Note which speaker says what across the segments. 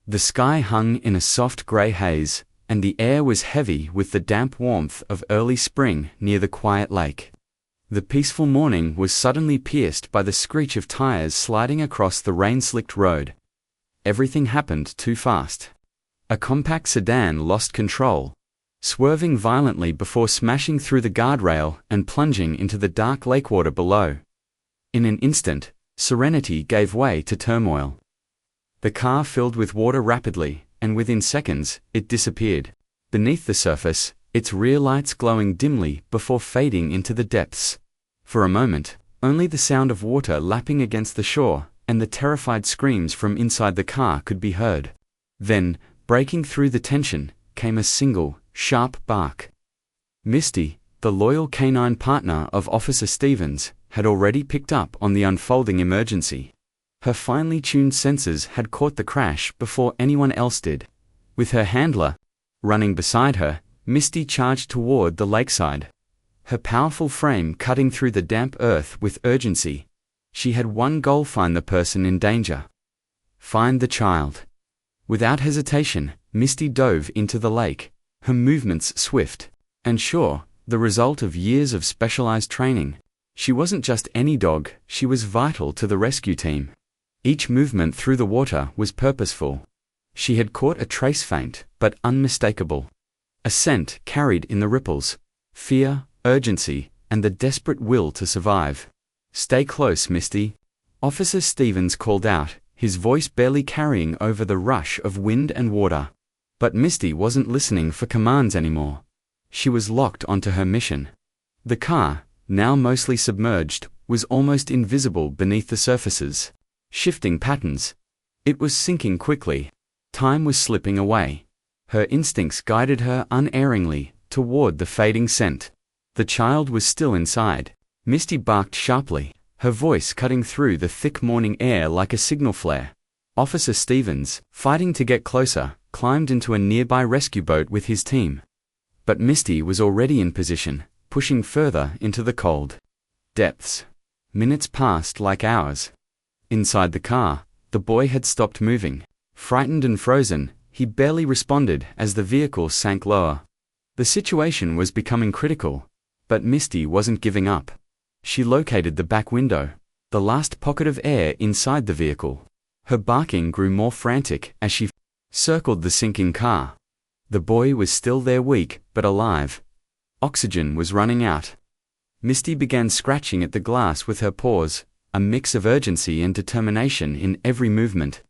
Speaker 1: The sky hung in a soft grey haze, and the air was heavy with the damp warmth of early spring near the quiet lake. The peaceful morning was suddenly pierced by the screech of tires sliding across the rain-slicked road. Everything happened too fast. A compact sedan lost control, swerving violently before smashing through the guardrail and plunging into the dark lakewater below. In an instant, serenity gave way to turmoil. The car filled with water rapidly, and within seconds, it disappeared. Beneath the surface, its rear lights glowing dimly before fading into the depths. For a moment, only the sound of water lapping against the shore and the terrified screams from inside the car could be heard. Then, breaking through the tension, came a single, sharp bark. Misty, the loyal canine partner of Officer Stevens, had already picked up on the unfolding emergency. Her finely tuned sensors had caught the crash before anyone else did. With her handler running beside her, Misty charged toward the lakeside, her powerful frame cutting through the damp earth with urgency. She had one goal: find the person in danger. Find the child. Without hesitation, Misty dove into the lake, her movements swift and sure, the result of years of specialized training. She wasn't just any dog, she was vital to the rescue team. Each movement through the water was purposeful. She had caught a trace faint, but unmistakable. A scent carried in the ripples: fear, urgency, and the desperate will to survive. "Stay close, Misty," Officer Stevens called out, his voice barely carrying over the rush of wind and water. But Misty wasn't listening for commands anymore. She was locked onto her mission. The car, now mostly submerged, was almost invisible beneath the surface's shifting patterns. It was sinking quickly. Time was slipping away. Her instincts guided her unerringly toward the fading scent. The child was still inside. Misty barked sharply, her voice cutting through the thick morning air like a signal flare. Officer Stevens, fighting to get closer, climbed into a nearby rescue boat with his team. But Misty was already in position, pushing further into the cold depths. Minutes passed like hours. Inside the car, the boy had stopped moving. Frightened and frozen, he barely responded as the vehicle sank lower. The situation was becoming critical, but Misty wasn't giving up. She located the back window, the last pocket of air inside the vehicle. Her barking grew more frantic as she circled the sinking car. The boy was still there, weak but alive. Oxygen was running out. Misty began scratching at the glass with her paws, a mix of urgency and determination in every movement.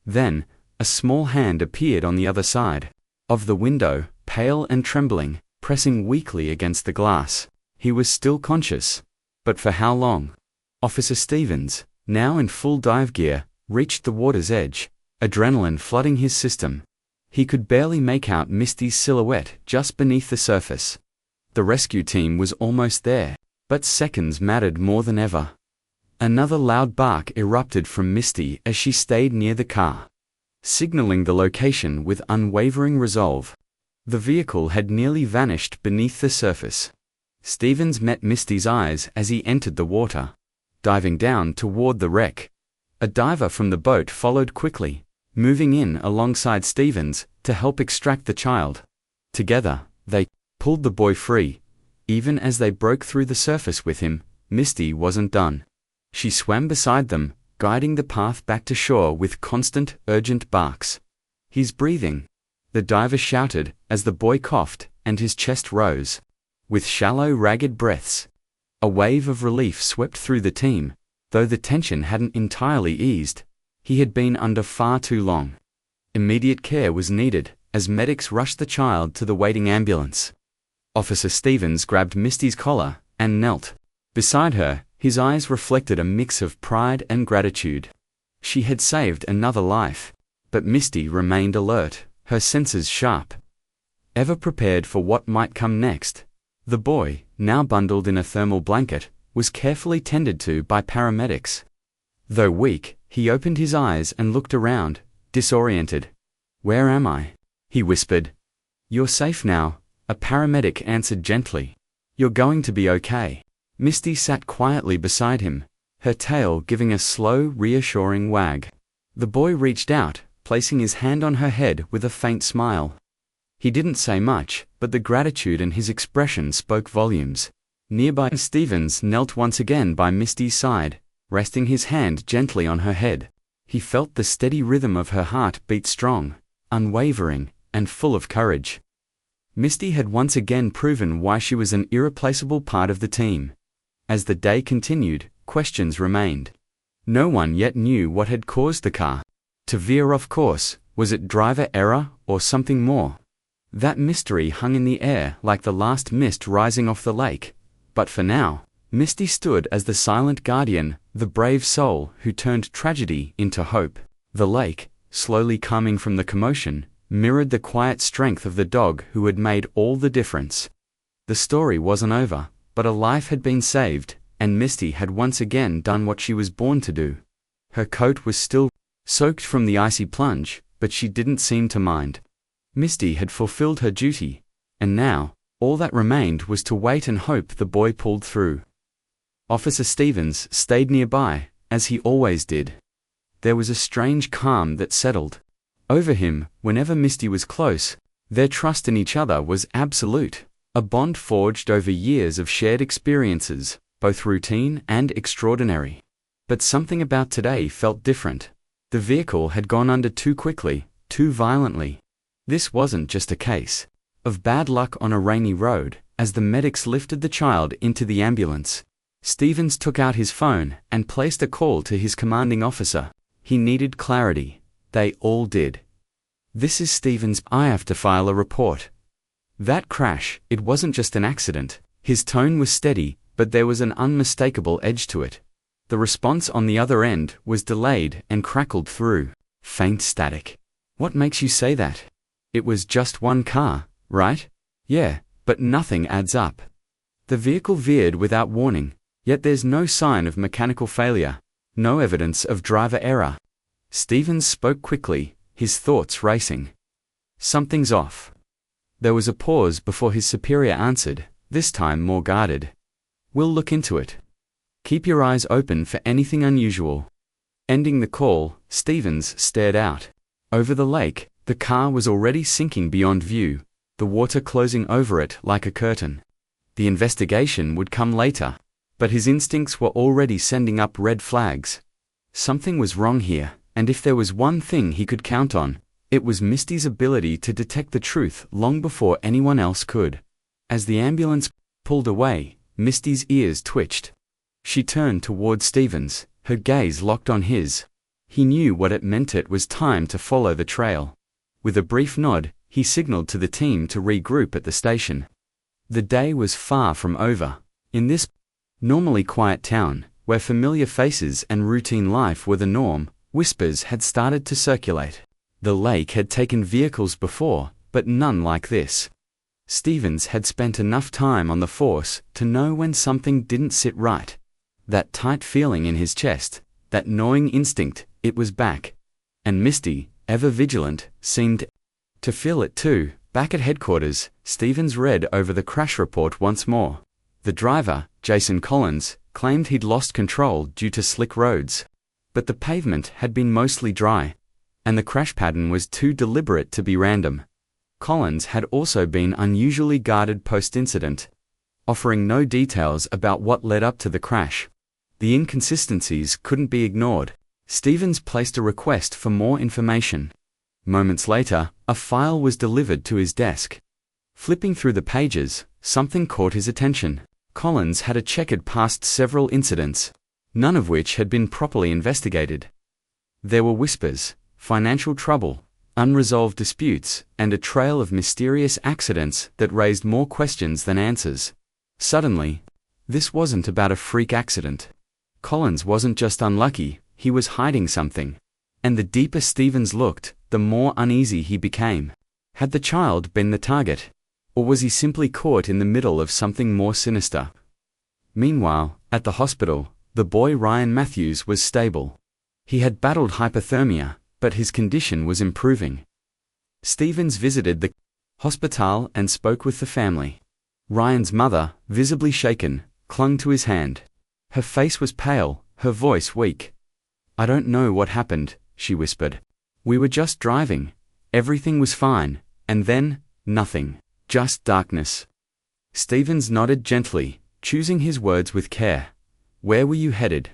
Speaker 1: Then, a small hand appeared on the other side of the window, pale and trembling, pressing weakly against the glass. He was still conscious. But for how long? Officer Stevens, now in full dive gear, reached the water's edge, adrenaline flooding his system. He could barely make out Misty's silhouette just beneath the surface. The rescue team was almost there, but seconds mattered more than ever. Another loud bark erupted from Misty as she stayed near the car, signaling the location with unwavering resolve. The vehicle had nearly vanished beneath the surface. Stevens met Misty's eyes as he entered the water, diving down toward the wreck. A diver from the boat followed quickly, moving in alongside Stevens to help extract the child. Together, they pulled the boy free. Even as they broke through the surface with him, Misty wasn't done. She swam beside them, guiding the path back to shore with constant, urgent barks. "He's breathing," the diver shouted as the boy coughed and his chest rose. With shallow, ragged breaths, a wave of relief swept through the team, though the tension hadn't entirely eased. He had been under far too long. Immediate care was needed as medics rushed the child to the waiting ambulance. Officer Stevens grabbed Misty's collar and knelt beside her. His eyes reflected a mix of pride and gratitude. She had saved another life, but Misty remained alert, her senses sharp, ever prepared for what might come next. The boy, now bundled in a thermal blanket, was carefully tended to by paramedics. Though weak, he opened his eyes and looked around, disoriented. "Where am I?" he whispered. "You're safe now," a paramedic answered gently. "You're going to be okay." Misty sat quietly beside him, her tail giving a slow, reassuring wag. The boy reached out, placing his hand on her head with a faint smile. He didn't say much, but the gratitude in his expression spoke volumes. Nearby, Stevens knelt once again by Misty's side, resting his hand gently on her head. He felt the steady rhythm of her heart beat strong, unwavering, and full of courage. Misty had once again proven why she was an irreplaceable part of the team. As the day continued, questions remained. No one yet knew what had caused the car to veer off course. Was it driver error or something more? That mystery hung in the air like the last mist rising off the lake. But for now, Misty stood as the silent guardian, the brave soul who turned tragedy into hope. The lake, slowly calming from the commotion, mirrored the quiet strength of the dog who had made all the difference. The story wasn't over, but a life had been saved, and Misty had once again done what she was born to do. Her coat was still soaked from the icy plunge, but she didn't seem to mind. Misty had fulfilled her duty, and now, all that remained was to wait and hope the boy pulled through. Officer Stevens stayed nearby, as he always did. There was a strange calm that settled over him whenever Misty was close. Their trust in each other was absolute, a bond forged over years of shared experiences, both routine and extraordinary. But something about today felt different. The vehicle had gone under too quickly, too violently. This wasn't just a case of bad luck on a rainy road. As the medics lifted the child into the ambulance, Stevens took out his phone and placed a call to his commanding officer. He needed clarity. They all did. "This is Stevens. I have to file a report." That crash, it wasn't just an accident. His tone was steady, but there was an unmistakable edge to it. The response on the other end was delayed and crackled through faint static. "What makes you say that? It was just one car, right?" "Yeah, but nothing adds up. The vehicle veered without warning, yet there's no sign of mechanical failure, no evidence of driver error." Stevens spoke quickly, his thoughts racing. "Something's off." There was a pause before his superior answered, this time more guarded. "We'll look into it. Keep your eyes open for anything unusual." Ending the call, Stevens stared out. Over the lake, the car was already sinking beyond view, the water closing over it like a curtain. The investigation would come later, but his instincts were already sending up red flags. Something was wrong here, and if there was one thing he could count on, it was Misty's ability to detect the truth long before anyone else could. As the ambulance pulled away, Misty's ears twitched. She turned toward Stevens, her gaze locked on his. He knew what it meant. It was time to follow the trail. With a brief nod, he signaled to the team to regroup at the station. The day was far from over. In this normally quiet town, where familiar faces and routine life were the norm, whispers had started to circulate. The lake had taken vehicles before, but none like this. Stevens had spent enough time on the force to know when something didn't sit right. That tight feeling in his chest, that gnawing instinct, it was back. And Misty, ever vigilant, seemed to feel it too. Back at headquarters, Stevens read over the crash report once more. The driver, Jason Collins, claimed he'd lost control due to slick roads. But the pavement had been mostly dry, and the crash pattern was too deliberate to be random. Collins had also been unusually guarded post-incident, offering no details about what led up to the crash. The inconsistencies couldn't be ignored. Stevens placed a request for more information. Moments later, a file was delivered to his desk. Flipping through the pages, something caught his attention. Collins had a checkered past several incidents, none of which had been properly investigated. There were whispers, financial trouble, unresolved disputes, and a trail of mysterious accidents that raised more questions than answers. Suddenly, this wasn't about a freak accident. Collins wasn't just unlucky, he was hiding something. And the deeper Stevens looked, the more uneasy he became. Had the child been the target? Or was he simply caught in the middle of something more sinister? Meanwhile, at the hospital, the boy Ryan Matthews was stable. He had battled hypothermia, but his condition was improving. Stevens visited the hospital and spoke with the family. Ryan's mother, visibly shaken, clung to his hand. Her face was pale, her voice weak. "I don't know what happened," she whispered. We were just driving. Everything was fine. And then, nothing. Just darkness. Stevens nodded gently, choosing his words with care. Where were you headed?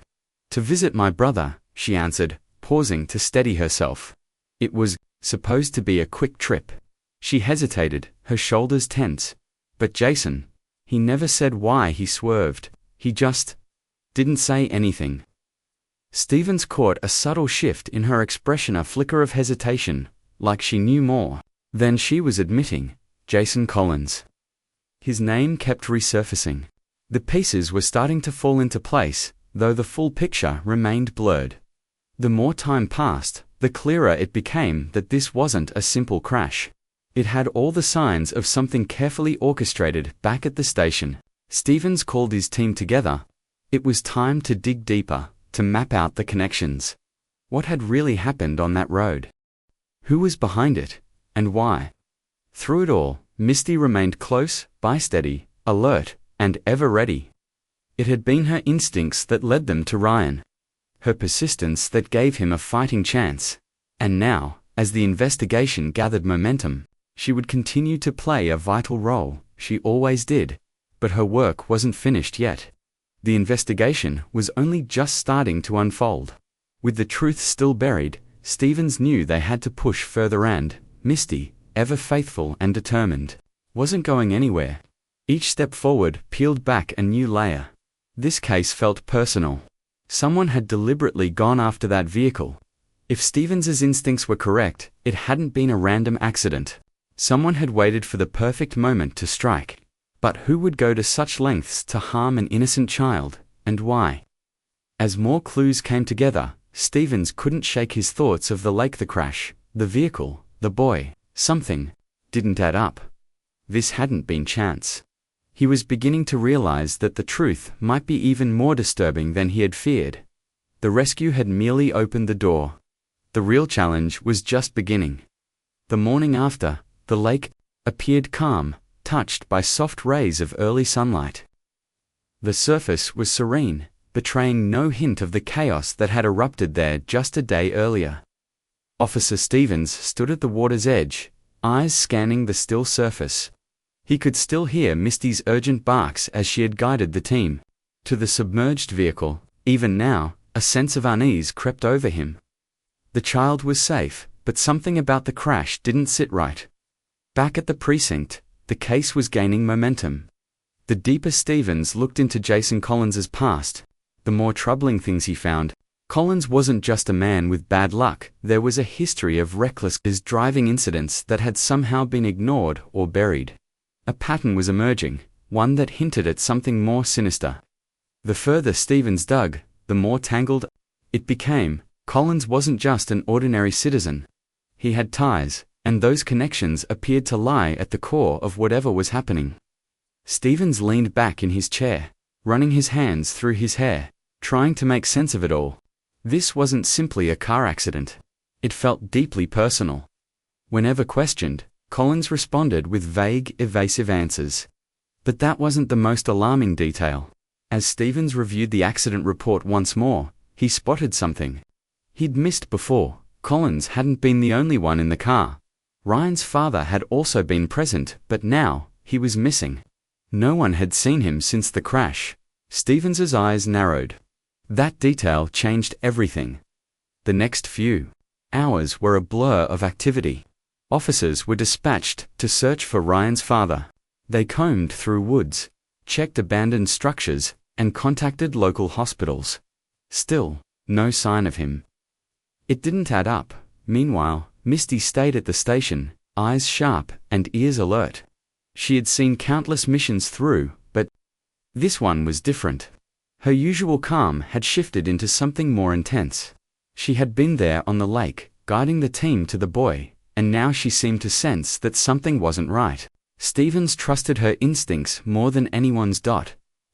Speaker 1: To visit my brother, she answered, pausing to steady herself. It was supposed to be a quick trip. She hesitated, her shoulders tense. But Jason, he never said why he swerved. He just didn't say anything. Stevens caught a subtle shift in her expression, a flicker of hesitation, like she knew more than she was admitting. Jason Collins. His name kept resurfacing. The pieces were starting to fall into place, though the full picture remained blurred. The more time passed, the clearer it became that this wasn't a simple crash. It had all the signs of something carefully orchestrated. Back at the station, Stevens called his team together. It was time to dig deeper, to map out the connections. What had really happened on that road? Who was behind it, and why? Through it all, Misty remained close, steady, alert, and ever ready. It had been her instincts that led them to Ryan. Her persistence that gave him a fighting chance. And now, as the investigation gathered momentum, she would continue to play a vital role. She always did. But her work wasn't finished yet. The investigation was only just starting to unfold. With the truth still buried, Stevens knew they had to push further, and Misty, ever faithful and determined, wasn't going anywhere. Each step forward peeled back a new layer. This case felt personal. Someone had deliberately gone after that vehicle. If Stevens's instincts were correct, it hadn't been a random accident. Someone had waited for the perfect moment to strike. But who would go to such lengths to harm an innocent child, and why? As more clues came together, Stevens couldn't shake his thoughts of the lake, the crash, the vehicle, the boy. Something didn't add up. This hadn't been chance. He was beginning to realize that the truth might be even more disturbing than he had feared. The rescue had merely opened the door. The real challenge was just beginning. The morning after, the lake appeared calm, touched by soft rays of early sunlight. The surface was serene, betraying no hint of the chaos that had erupted there just a day earlier. Officer Stevens stood at the water's edge, eyes scanning the still surface. He could still hear Misty's urgent barks as she had guided the team to the submerged vehicle. Even now, a sense of unease crept over him. The child was safe, but something about the crash didn't sit right. Back at the precinct, the case was gaining momentum. The deeper Stevens looked into Jason Collins's past, the more troubling things he found. Collins wasn't just a man with bad luck. There was a history of reckless driving incidents that had somehow been ignored or buried. A pattern was emerging, one that hinted at something more sinister. The further Stevens dug, the more tangled it became. Collins wasn't just an ordinary citizen. He had ties, and those connections appeared to lie at the core of whatever was happening. Stevens leaned back in his chair, running his hands through his hair, trying to make sense of it all. This wasn't simply a car accident. It felt deeply personal. Whenever questioned, Collins responded with vague, evasive answers. But that wasn't the most alarming detail. As Stevens reviewed the accident report once more, he spotted something he'd missed before. Collins hadn't been the only one in the car. Ryan's father had also been present, but now, he was missing. No one had seen him since the crash. Stevens's eyes narrowed. That detail changed everything. The next few hours were a blur of activity. Officers were dispatched to search for Ryan's father. They combed through woods, checked abandoned structures, and contacted local hospitals. Still, no sign of him. It didn't add up. Meanwhile, Misty stayed at the station, eyes sharp and ears alert. She had seen countless missions through, but this one was different. Her usual calm had shifted into something more intense. She had been there on the lake, guiding the team to the boy, and now she seemed to sense that something wasn't right. Stevens trusted her instincts more than anyone's.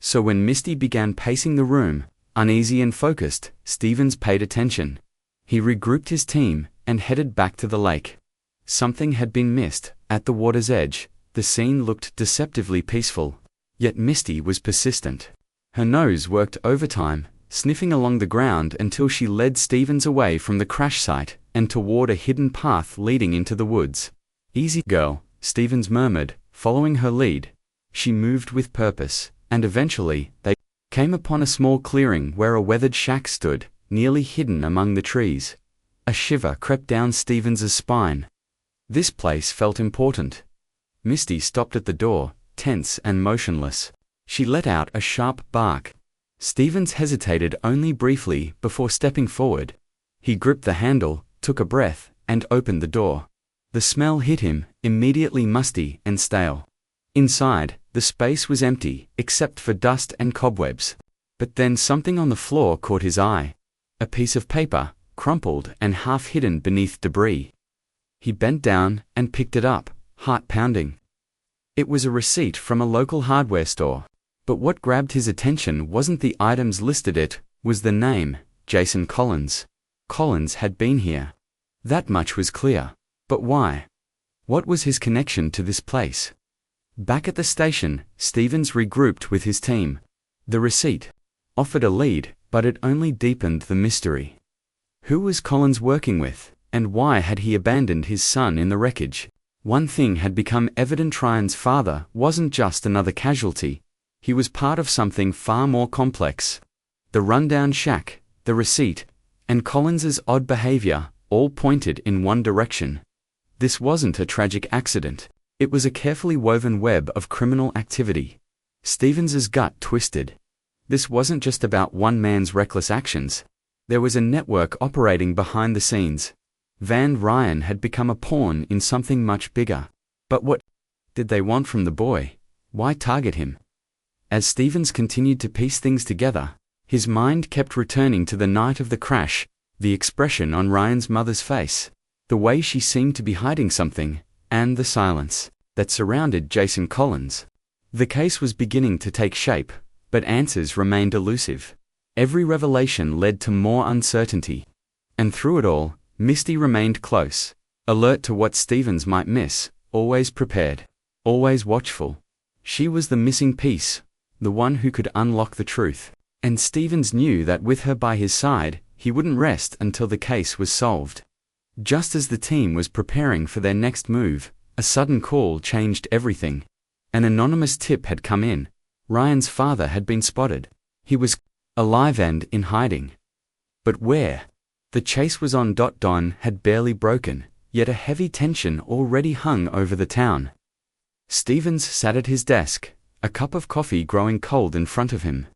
Speaker 1: So when Misty began pacing the room, uneasy and focused, Stevens paid attention. He regrouped his team and headed back to the lake. Something had been missed. At the water's edge, the scene looked deceptively peaceful. Yet Misty was persistent. Her nose worked overtime, sniffing along the ground until she led Stevens away from the crash site, and toward a hidden path leading into the woods. "Easy, girl," Stevens murmured, following her lead. She moved with purpose, and eventually, they came upon a small clearing where a weathered shack stood, nearly hidden among the trees. A shiver crept down Stevens's spine. This place felt important. Misty stopped at the door, tense and motionless. She let out a sharp bark. Stevens hesitated only briefly before stepping forward. He gripped the handle, took a breath, and opened the door. The smell hit him, immediately musty and stale. Inside, the space was empty, except for dust and cobwebs. But then something on the floor caught his eye. A piece of paper, crumpled and half hidden beneath debris. He bent down and picked it up, heart pounding. It was a receipt from a local hardware store. But what grabbed his attention wasn't the items listed, it was the name, Jason Collins. Collins had been here. That much was clear. But why? What was his connection to this place? Back at the station, Stevens regrouped with his team. The receipt offered a lead, but it only deepened the mystery. Who was Collins working with, and why had he abandoned his son in the wreckage? One thing had become evident: Ryan's father wasn't just another casualty. He was part of something far more complex. The rundown shack, the receipt, and Collins's odd behavior all pointed in one direction. This wasn't a tragic accident. It was a carefully woven web of criminal activity. Stevens's gut twisted. This wasn't just about one man's reckless actions. There was a network operating behind the scenes. Ryan had become a pawn in something much bigger. But what did they want from the boy? Why target him? As Stevens continued to piece things together, his mind kept returning to the night of the crash, the expression on Ryan's mother's face, the way she seemed to be hiding something, and the silence that surrounded Jason Collins. The case was beginning to take shape, but answers remained elusive. Every revelation led to more uncertainty. And through it all, Misty remained close, alert to what Stevens might miss, always prepared, always watchful. She was the missing piece, the one who could unlock the truth. And Stevens knew that with her by his side, he wouldn't rest until the case was solved. Just as the team was preparing for their next move, a sudden call changed everything. An anonymous tip had come in. Ryan's father had been spotted. He was alive and in hiding. But where? The chase was on. Dawn had barely broken, yet a heavy tension already hung over the town. Stevens sat at his desk, a cup of coffee growing cold in front of him.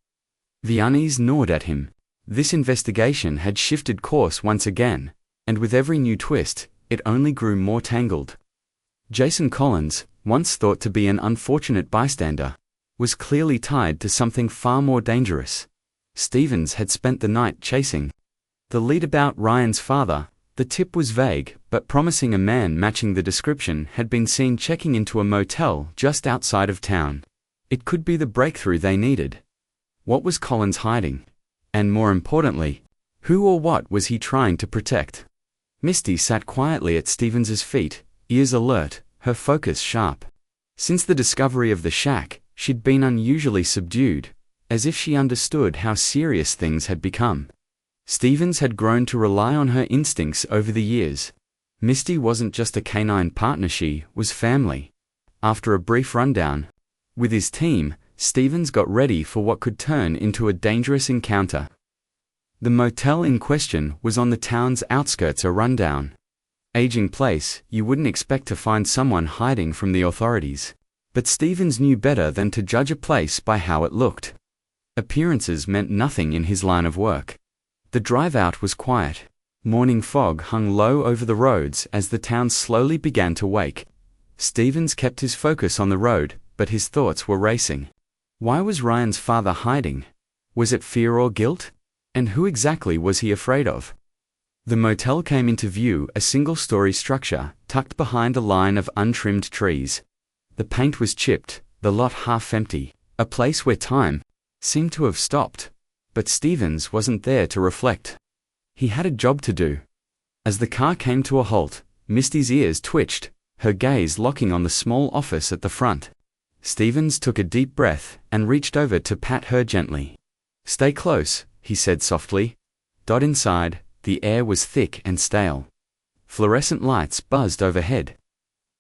Speaker 1: The unease gnawed at him. This investigation had shifted course once again, and with every new twist, it only grew more tangled. Jason Collins, once thought to be an unfortunate bystander, was clearly tied to something far more dangerous. Stevens had spent the night chasing the lead about Ryan's father. The tip was vague, but promising. A man matching the description had been seen checking into a motel just outside of town. It could be the breakthrough they needed. What was Collins hiding? And more importantly, who or what was he trying to protect? Misty sat quietly at Stevens's feet, ears alert, her focus sharp. Since the discovery of the shack, she'd been unusually subdued, as if she understood how serious things had become. Stevens had grown to rely on her instincts over the years. Misty wasn't just a canine partner, she was family. After a brief rundown with his team, Stevens got ready for what could turn into a dangerous encounter. The motel in question was on the town's outskirts, a rundown, aging place. You wouldn't expect to find someone hiding from the authorities. But Stevens knew better than to judge a place by how it looked. Appearances meant nothing in his line of work. The drive out was quiet. Morning fog hung low over the roads as the town slowly began to wake. Stevens kept his focus on the road, but his thoughts were racing. Why was Ryan's father hiding? Was it fear or guilt? And who exactly was he afraid of? The motel came into view, a single-story structure, tucked behind a line of untrimmed trees. The paint was chipped, the lot half empty, a place where time seemed to have stopped. But Stevens wasn't there to reflect. He had a job to do. As the car came to a halt, Misty's ears twitched, her gaze locking on the small office at the front. Stevens took a deep breath and reached over to pat her gently. "Stay close," he said softly. Inside, the air was thick and stale. Fluorescent lights buzzed overhead.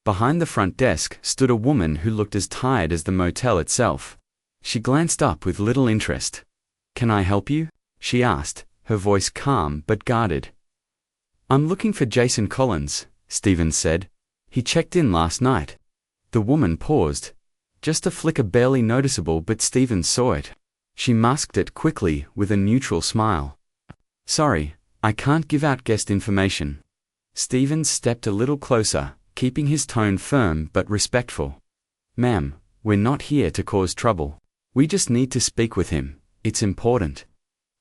Speaker 1: Behind the front desk stood a woman who looked as tired as the motel itself. She glanced up with little interest. "Can I help you?" she asked, her voice calm but guarded. "I'm looking for Jason Collins," Stevens said. "He checked in last night." The woman paused. Just a flicker barely noticeable, but Stevens saw it. She masked it quickly with a neutral smile. "Sorry, I can't give out guest information." Stevens stepped a little closer, keeping his tone firm but respectful. "Ma'am, we're not here to cause trouble. We just need to speak with him. It's important."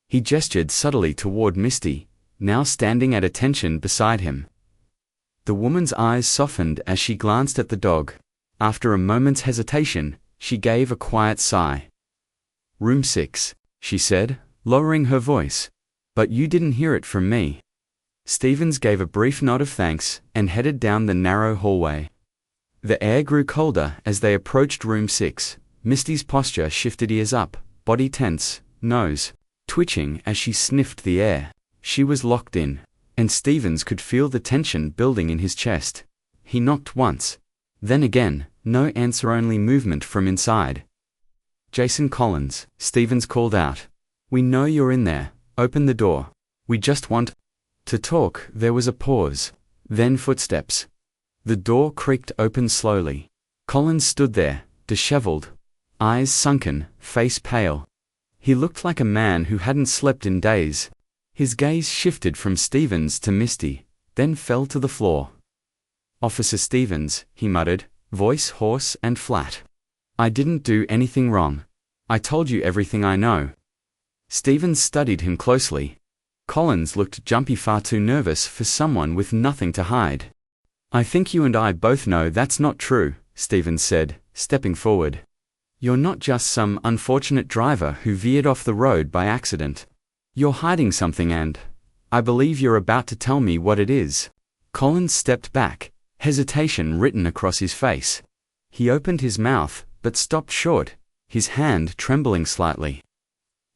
Speaker 1: He gestured subtly toward Misty, now standing at attention beside him. The woman's eyes softened as she glanced at the dog. After a moment's hesitation, she gave a quiet sigh. "Room 6, she said, lowering her voice. "But you didn't hear it from me." Stevens gave a brief nod of thanks and headed down the narrow hallway. The air grew colder as they approached room 6. Misty's posture shifted, ears up, body tense, nose twitching as she sniffed the air. She was locked in, and Stevens could feel the tension building in his chest. He knocked once. Then again, no answer, only movement from inside. "Jason Collins," Stevens called out. "We know you're in there. Open the door. We just want to talk." There was a pause, then footsteps. The door creaked open slowly. Collins stood there, disheveled, eyes sunken, face pale. He looked like a man who hadn't slept in days. His gaze shifted from Stevens to Misty, then fell to the floor. "Officer Stevens," he muttered, voice hoarse and flat. "I didn't do anything wrong. I told you everything I know." Stevens studied him closely. Collins looked jumpy, far too nervous for someone with nothing to hide. "I think you and I both know that's not true," Stevens said, stepping forward. "You're not just some unfortunate driver who veered off the road by accident. You're hiding something, and I believe you're about to tell me what it is." Collins stepped back, hesitation written across his face. He opened his mouth, but stopped short, his hand trembling slightly.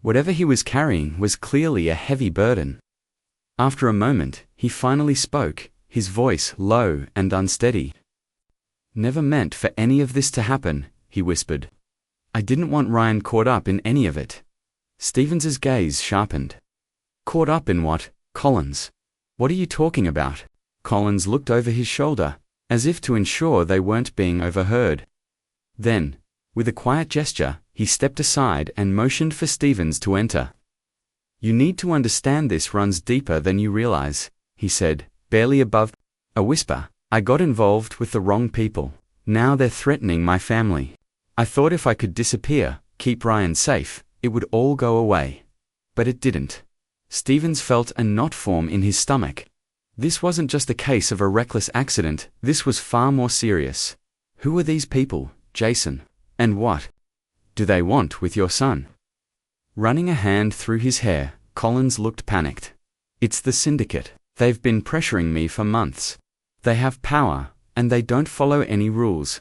Speaker 1: Whatever he was carrying was clearly a heavy burden. After a moment, he finally spoke, his voice low and unsteady. "Never meant for any of this to happen," he whispered. "I didn't want Ryan caught up in any of it." Stevens's gaze sharpened. "Caught up in what, Collins? What are you talking about?" Collins looked over his shoulder, as if to ensure they weren't being overheard. Then, with a quiet gesture, he stepped aside and motioned for Stevens to enter. "You need to understand this runs deeper than you realize," he said, barely above a whisper. "I got involved with the wrong people. Now they're threatening my family. I thought if I could disappear, keep Ryan safe, it would all go away. But it didn't." Stevens felt a knot form in his stomach. This wasn't just a case of a reckless accident, this was far more serious. Who are these people, Jason? And what do they want with your son? Running a hand through his hair, Collins looked panicked. "It's the syndicate. They've been pressuring me for months. They have power, and they don't follow any rules.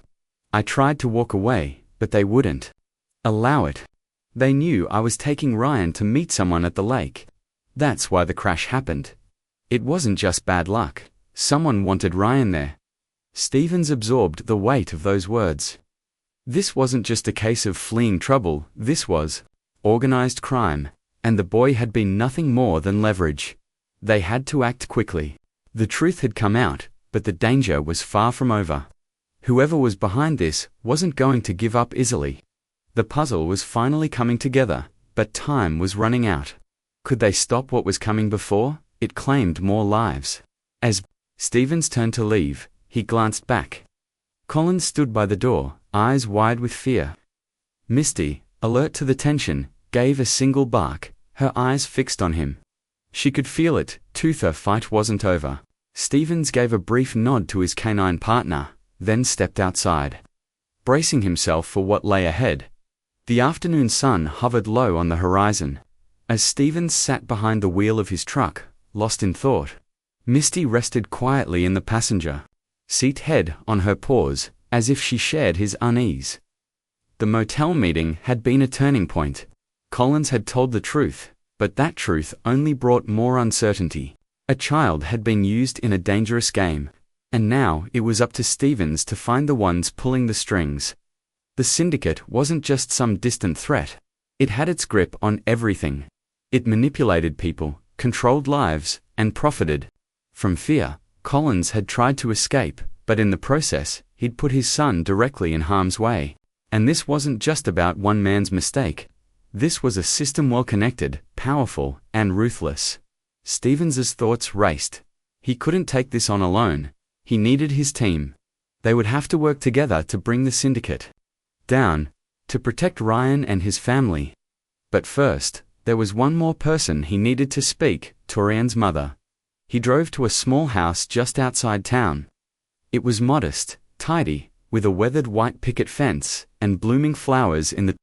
Speaker 1: I tried to walk away, but they wouldn't allow it. They knew I was taking Ryan to meet someone at the lake. That's why the crash happened. It wasn't just bad luck. Someone wanted Ryan there." Stevens absorbed the weight of those words. This wasn't just a case of fleeing trouble, this was organized crime, and the boy had been nothing more than leverage. They had to act quickly. The truth had come out, but the danger was far from over. Whoever was behind this wasn't going to give up easily. The puzzle was finally coming together, but time was running out. Could they stop what was coming before it claimed more lives? As Stevens turned to leave, he glanced back. Collins stood by the door, eyes wide with fear. Misty, alert to the tension, gave a single bark, her eyes fixed on him. She could feel it, the fight wasn't over. Stevens gave a brief nod to his canine partner, then stepped outside, bracing himself for what lay ahead. The afternoon sun hovered low on the horizon. As Stevens sat behind the wheel of his truck, lost in thought, Misty rested quietly in the passenger seat, head on her paws, as if she shared his unease. The motel meeting had been a turning point. Collins had told the truth, but that truth only brought more uncertainty. A child had been used in a dangerous game, and now it was up to Stevens to find the ones pulling the strings. The syndicate wasn't just some distant threat. It had its grip on everything. It manipulated people, controlled lives, and profited. From fear, Collins had tried to escape, but in the process, he'd put his son directly in harm's way. And this wasn't just about one man's mistake. This was a system well-connected, powerful, and ruthless. Stevens's thoughts raced. He couldn't take this on alone. He needed his team. They would have to work together to bring the syndicate down, to protect Ryan and his family. But first, there was one more person he needed to speak, Torian's mother. He drove to a small house just outside town. It was modest, tidy, with a weathered white picket fence and blooming flowers in the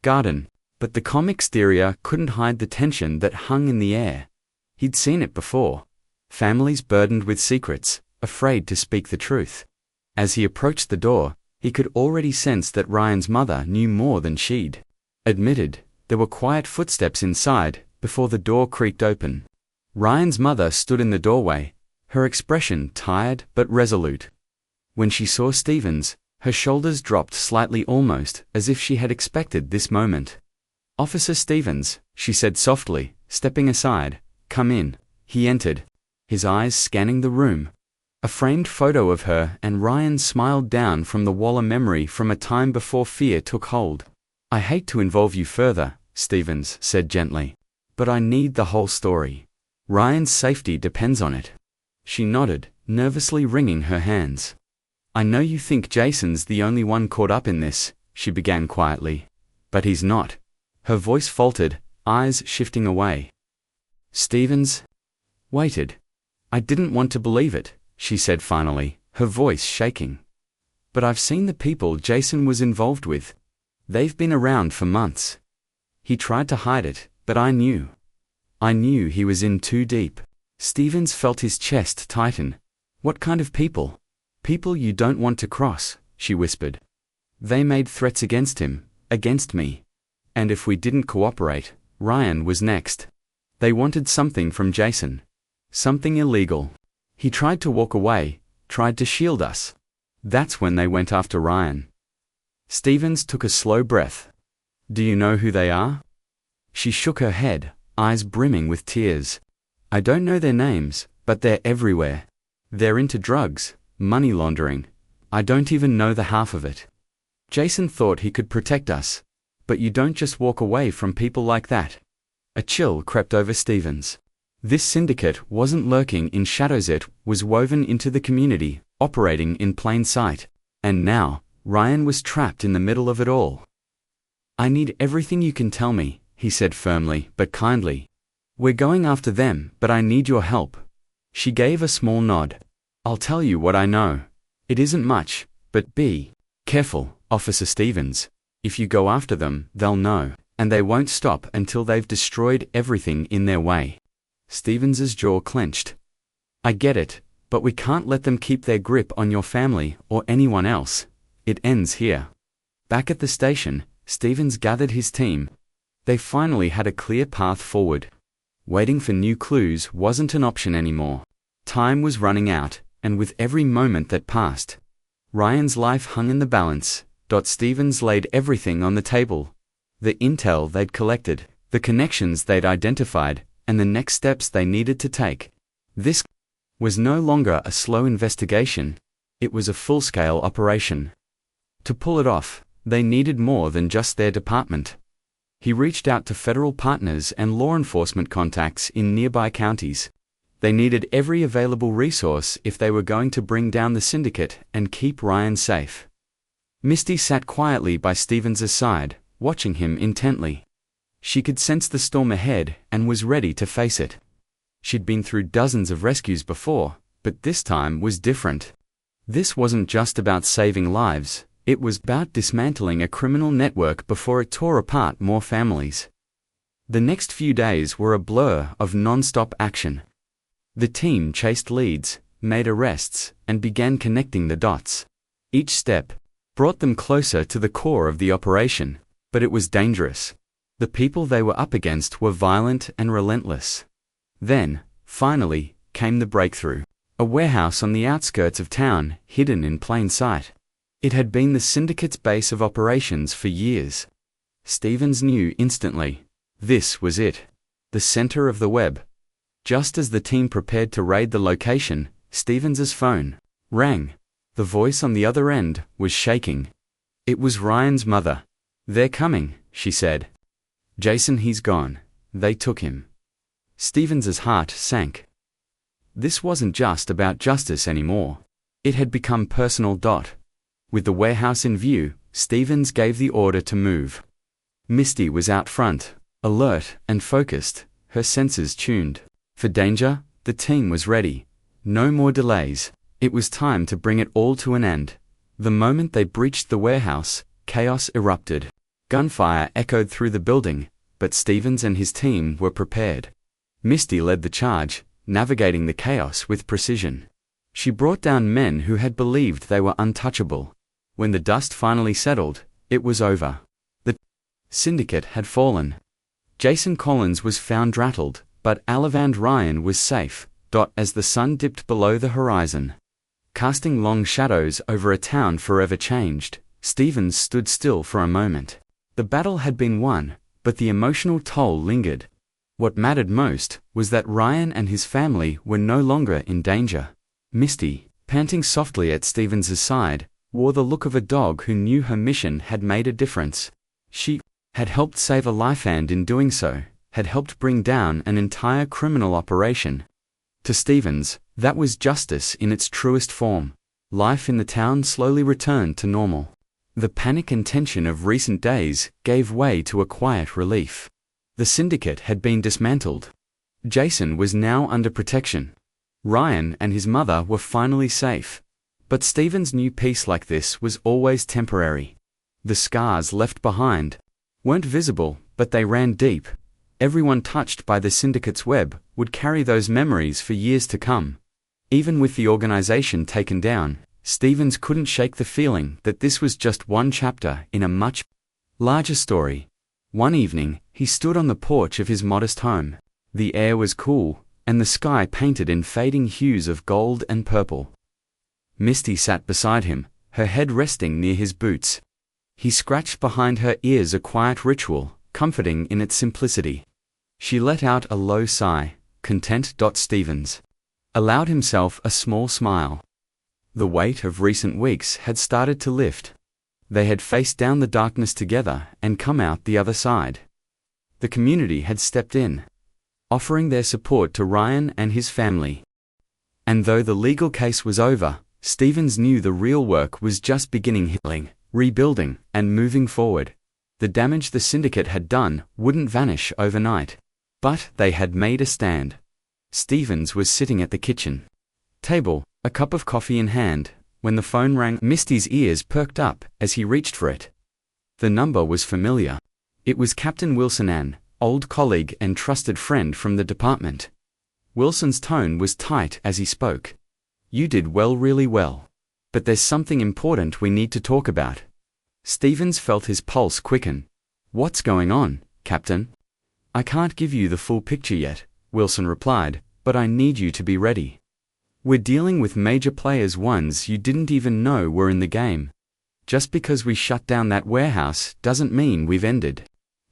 Speaker 1: garden, but the calm exterior couldn't hide the tension that hung in the air. He'd seen it before. Families burdened with secrets, afraid to speak the truth. As he approached the door, he could already sense that Ryan's mother knew more than she'd admitted. There were quiet footsteps inside before the door creaked open. Ryan's mother stood in the doorway, her expression tired but resolute. When she saw Stevens, her shoulders dropped slightly, almost as if she had expected this moment. "Officer Stevens," she said softly, stepping aside. "Come in." He entered, his eyes scanning the room. A framed photo of her and Ryan smiled down from the wall, a memory from a time before fear took hold. "I hate to involve you further," Stevens said gently, "but I need the whole story. Ryan's safety depends on it." She nodded, nervously wringing her hands. "I know you think Jason's the only one caught up in this," she began quietly. "But he's not." Her voice faltered, eyes shifting away. Stevens waited. "I didn't want to believe it," she said finally, her voice shaking. "But I've seen the people Jason was involved with. They've been around for months. He tried to hide it, but I knew. I knew he was in too deep." Stevens felt his chest tighten. "What kind of people?" "People you don't want to cross," she whispered. "They made threats against him, against me. And if we didn't cooperate, Ryan was next. They wanted something from Jason. Something illegal. He tried to walk away, tried to shield us. That's when they went after Ryan." Stevens took a slow breath. "Do you know who they are?" She shook her head, eyes brimming with tears. "I don't know their names, but they're everywhere. They're into drugs, money laundering. I don't even know the half of it. Jason thought he could protect us. But you don't just walk away from people like that." A chill crept over Stevens. This syndicate wasn't lurking in shadows, it was woven into the community, operating in plain sight. And now, Ryan was trapped in the middle of it all. "I need everything you can tell me," he said firmly but kindly. "We're going after them, but I need your help." She gave a small nod. "I'll tell you what I know. It isn't much, but be careful, Officer Stevens. If you go after them, they'll know, and they won't stop until they've destroyed everything in their way." Stevens's jaw clenched. "I get it, but we can't let them keep their grip on your family or anyone else. It ends here." Back at the station, Stevens gathered his team. They finally had a clear path forward. Waiting for new clues wasn't an option anymore. Time was running out, and with every moment that passed, Ryan's life hung in the balance. Stevens laid everything on the table. The intel they'd collected, the connections they'd identified, and the next steps they needed to take. This was no longer a slow investigation. It was a full-scale operation. To pull it off, they needed more than just their department. He reached out to federal partners and law enforcement contacts in nearby counties. They needed every available resource if they were going to bring down the syndicate and keep Ryan safe. Misty sat quietly by Stevens' side, watching him intently. She could sense the storm ahead and was ready to face it. She'd been through dozens of rescues before, but this time was different. This wasn't just about saving lives, it was about dismantling a criminal network before it tore apart more families. The next few days were a blur of non-stop action. The team chased leads, made arrests, and began connecting the dots. Each step brought them closer to the core of the operation, but it was dangerous. The people they were up against were violent and relentless. Then, finally, came the breakthrough. A warehouse on the outskirts of town, hidden in plain sight. It had been the syndicate's base of operations for years. Stevens knew instantly. This was it. The center of the web. Just as the team prepared to raid the location, Stevens's phone rang. The voice on the other end was shaking. It was Ryan's mother. "They're coming," she said. "Jason, he's gone. They took him." Stevens's heart sank. This wasn't just about justice anymore. It had become personal. With the warehouse in view, Stevens gave the order to move. Misty was out front, alert and focused, her senses tuned. For danger, the team was ready. No more delays. It was time to bring it all to an end. The moment they breached the warehouse, chaos erupted. Gunfire echoed through the building, but Stevens and his team were prepared. Misty led the charge, navigating the chaos with precision. She brought down men who had believed they were untouchable. When the dust finally settled, it was over. The syndicate had fallen. Jason Collins was found rattled, but Alavand Ryan was safe. As the sun dipped below the horizon, casting long shadows over a town forever changed, Stevens stood still for a moment. The battle had been won, but the emotional toll lingered. What mattered most was that Ryan and his family were no longer in danger. Misty, panting softly at Stevens's side, wore the look of a dog who knew her mission had made a difference. She had helped save a life and in doing so, had helped bring down an entire criminal operation. To Stevens, that was justice in its truest form. Life in the town slowly returned to normal. The panic and tension of recent days gave way to a quiet relief. The syndicate had been dismantled. Jason was now under protection. Ryan and his mother were finally safe. But Stevens knew peace like this was always temporary. The scars left behind weren't visible, but they ran deep. Everyone touched by the syndicate's web would carry those memories for years to come. Even with the organization taken down, Stevens couldn't shake the feeling that this was just one chapter in a much larger story. One evening, he stood on the porch of his modest home. The air was cool, and the sky painted in fading hues of gold and purple. Misty sat beside him, her head resting near his boots. He scratched behind her ears, a quiet ritual, comforting in its simplicity. She let out a low sigh, content. Stevens allowed himself a small smile. The weight of recent weeks had started to lift. They had faced down the darkness together and come out the other side. The community had stepped in, offering their support to Ryan and his family. And though the legal case was over, Stevens knew the real work was just beginning: healing, rebuilding, and moving forward. The damage the syndicate had done wouldn't vanish overnight. But they had made a stand. Stevens was sitting at the kitchen table, a cup of coffee in hand, when the phone rang. Misty's ears perked up as he reached for it. The number was familiar. It was Captain Wilson, an old colleague and trusted friend from the department. Wilson's tone was tight as he spoke. "You did well, really well. But there's something important we need to talk about." Stevens felt his pulse quicken. "What's going on, Captain?" "I can't give you the full picture yet," Wilson replied, "but I need you to be ready. We're dealing with major players, ones you didn't even know were in the game. Just because we shut down that warehouse doesn't mean we've ended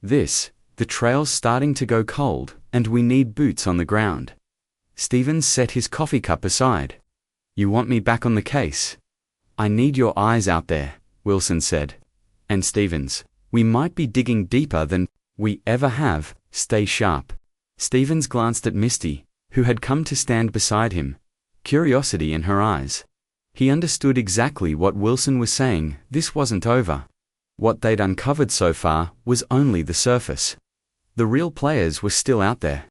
Speaker 1: this. The trail's starting to go cold, and we need boots on the ground." Stevens set his coffee cup aside. "You want me back on the case?" "I need your eyes out there," Wilson said. And Stevens, "We might be digging deeper than we ever have. Stay sharp." Stevens glanced at Misty, who had come to stand beside him, curiosity in her eyes. He understood exactly what Wilson was saying. This wasn't over. What they'd uncovered so far was only the surface. The real players were still out there.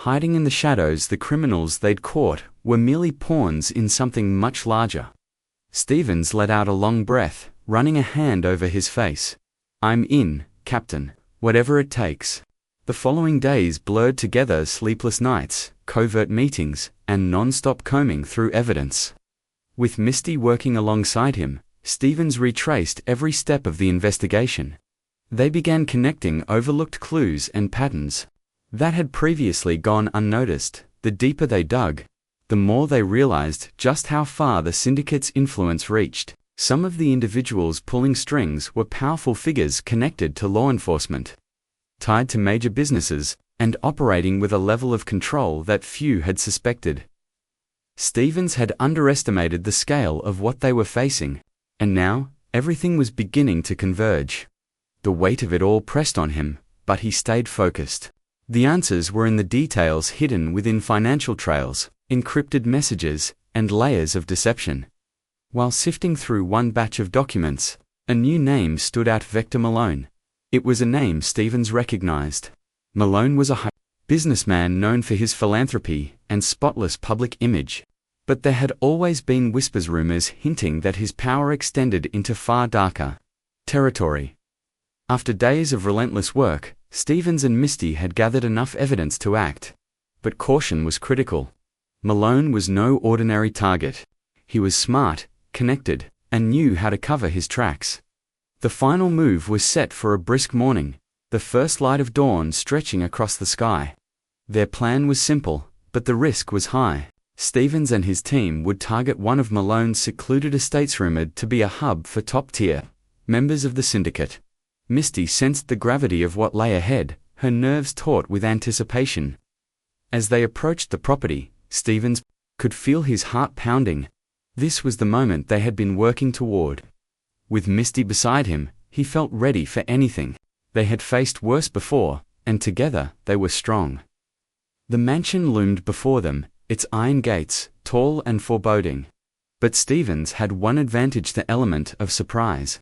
Speaker 1: Hiding in the shadows, the criminals they'd caught were merely pawns in something much larger. Stevens let out a long breath, running a hand over his face. "I'm in, Captain. Whatever it takes." The following days blurred together: sleepless nights, covert meetings, and non-stop combing through evidence. With Misty working alongside him, Stevens retraced every step of the investigation. They began connecting overlooked clues and patterns that had previously gone unnoticed. The deeper they dug, the more they realized just how far the syndicate's influence reached. Some of the individuals pulling strings were powerful figures connected to law enforcement, tied to major businesses, and operating with a level of control that few had suspected. Stevens had underestimated the scale of what they were facing, and now, everything was beginning to converge. The weight of it all pressed on him, but he stayed focused. The answers were in the details hidden within financial trails, encrypted messages, and layers of deception. While sifting through one batch of documents, a new name stood out: Victor Malone. It was a name Stevens recognized. Malone was a high businessman known for his philanthropy and spotless public image. But there had always been rumors hinting that his power extended into far darker territory. After days of relentless work, Stevens and Misty had gathered enough evidence to act. But caution was critical. Malone was no ordinary target. He was smart, connected, and knew how to cover his tracks. The final move was set for a brisk morning, the first light of dawn stretching across the sky. Their plan was simple, but the risk was high. Stevens and his team would target one of Malone's secluded estates rumored to be a hub for top-tier members of the syndicate. Misty sensed the gravity of what lay ahead, her nerves taut with anticipation. As they approached the property, Stevens could feel his heart pounding. This was the moment they had been working toward. With Misty beside him, he felt ready for anything. They had faced worse before, and together they were strong. The mansion loomed before them, its iron gates, tall and foreboding. But Stevens had one advantage: the element of surprise.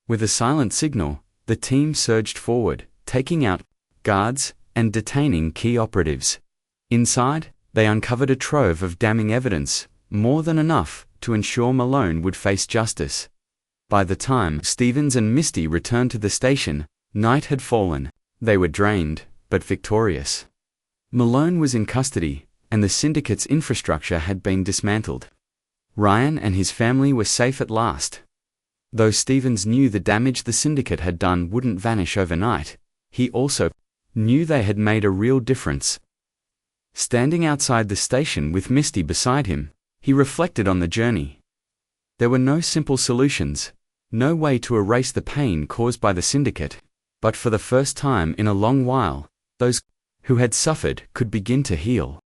Speaker 1: With a silent signal, the team surged forward, taking out guards and detaining key operatives. Inside, they uncovered a trove of damning evidence, more than enough to ensure Malone would face justice. By the time Stevens and Misty returned to the station, night had fallen. They were drained, but victorious. Malone was in custody, and the syndicate's infrastructure had been dismantled. Ryan and his family were safe at last. Though Stevens knew the damage the syndicate had done wouldn't vanish overnight, he also knew they had made a real difference. Standing outside the station with Misty beside him, he reflected on the journey. There were no simple solutions, no way to erase the pain caused by the syndicate, but for the first time in a long while, those who had suffered could begin to heal.